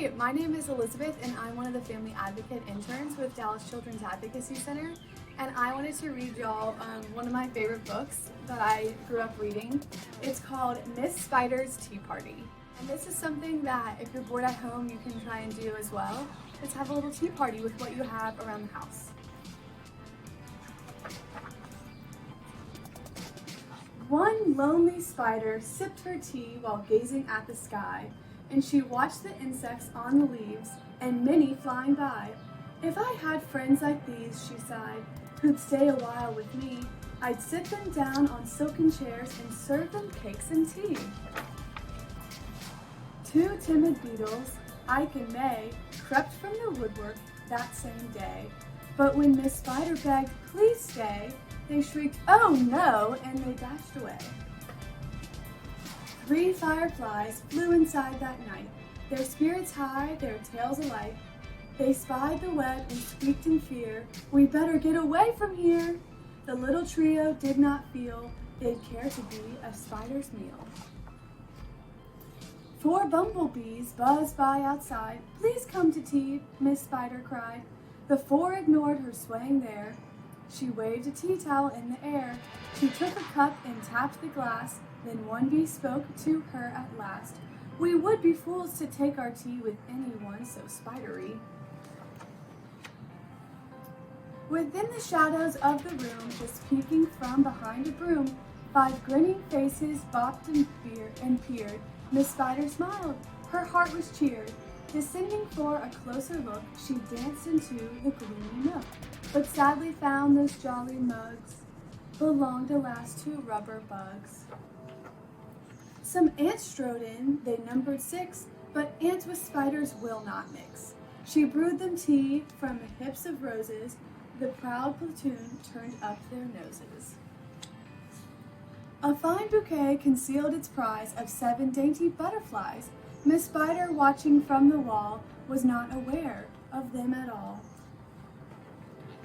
Hi, my name is Elizabeth and I'm one of the family advocate interns with Dallas Children's Advocacy Center, and I wanted to read y'all one of my favorite books that I grew up reading. It's called Miss Spider's Tea Party. And this is something that if you're bored at home you can try and do as well. Let's have a little tea party with what you have around the house. One lonely spider sipped her tea while gazing at the sky, and she watched the insects on the leaves and many flying by. If I had friends like these, she sighed, who'd stay a while with me, I'd sit them down on silken chairs and serve them cakes and tea. Two timid beetles, Ike and May, crept from the woodwork that same day. But when Miss Spider begged, "Please stay," they shrieked, "Oh no," and they dashed away. Three fireflies flew inside that night, their spirits high, their tails alight. They spied the web and squeaked in fear, "We better get away from here." The little trio did not feel they'd care to be a spider's meal. Four bumblebees buzzed by outside. "Please come to tea," Miss Spider cried. The four ignored her swaying there. She waved a tea towel in the air. She took a cup and tapped the glass. Then one bee spoke to her at last. "We would be fools to take our tea with anyone so spidery." Within the shadows of the room, just peeking from behind a broom, five grinning faces bopped and peered. Miss Spider smiled. Her heart was cheered. Descending for a closer look, she danced into the gloomy nook, but sadly found those jolly mugs belonged alas to rubber bugs. Some ants strode in, they numbered 6, but ants with spiders will not mix. She brewed them tea from the hips of roses, the proud platoon turned up their noses. A fine bouquet concealed its prize of 7 dainty butterflies. Miss Spider, watching from the wall, was not aware of them at all.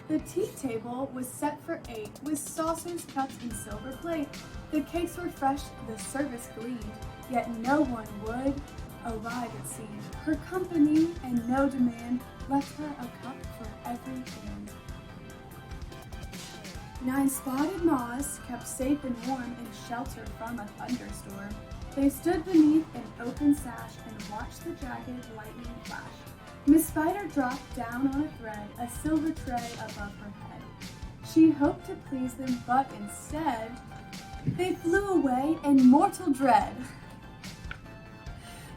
The tea table was set for 8, with saucers, cups, and silver plate. The cakes were fresh, the service gleamed, yet no one would arrive, it seemed. Her company and no demand left her a cup for every hand. 9 spotted moths, kept safe and warm in shelter from a thunderstorm. They stood beneath an open sash and watched the jagged lightning flash. Miss Spider dropped down on a thread, a silver tray above her head. She hoped to please them, but instead, they flew away in mortal dread.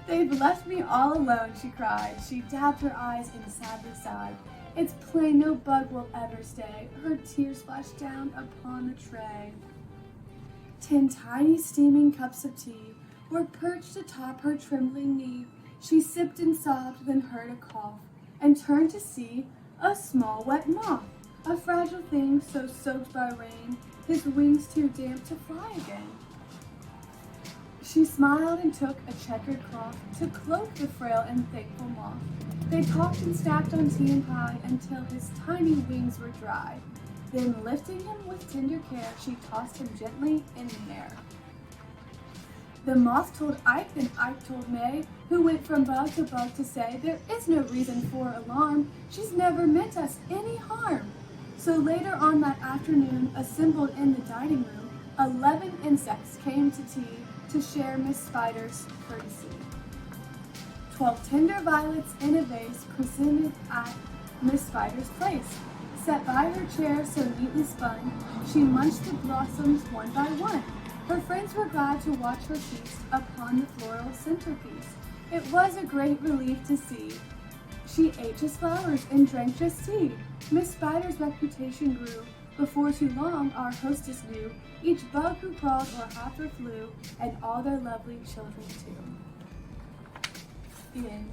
"They've left me all alone," she cried. She dabbed her eyes and sadly sighed. "It's plain no bug will ever stay." Her tears splashed down upon the tray. 10 tiny steaming cups of tea were perched atop her trembling knee. She sipped and sobbed, then heard a cough, and turned to see a small wet moth, a fragile thing so soaked by rain, his wings too damp to fly again. She smiled and took a checkered cloth to cloak the frail and thankful moth. They talked and snacked on tea and pie until his tiny wings were dry. Then, lifting him with tender care, she tossed him gently in the air. The moth told Ike, then Ike told May, who went from bug to say, "There is no reason for alarm. She's never meant us any harm." So later on that afternoon, assembled in the dining room, 11 insects came to tea to share Miss Spider's courtesy. 12 tender violets in a vase presented at Miss Spider's place. Set by her chair so neatly spun, she munched the blossoms one by one. Her friends were glad to watch her feast upon the floral centerpiece. It was a great relief to see. She ate just flowers and drank just tea. Miss Spider's reputation grew. Before too long, our hostess knew each bug who crawled or hopped or flew, and all their lovely children too. The end.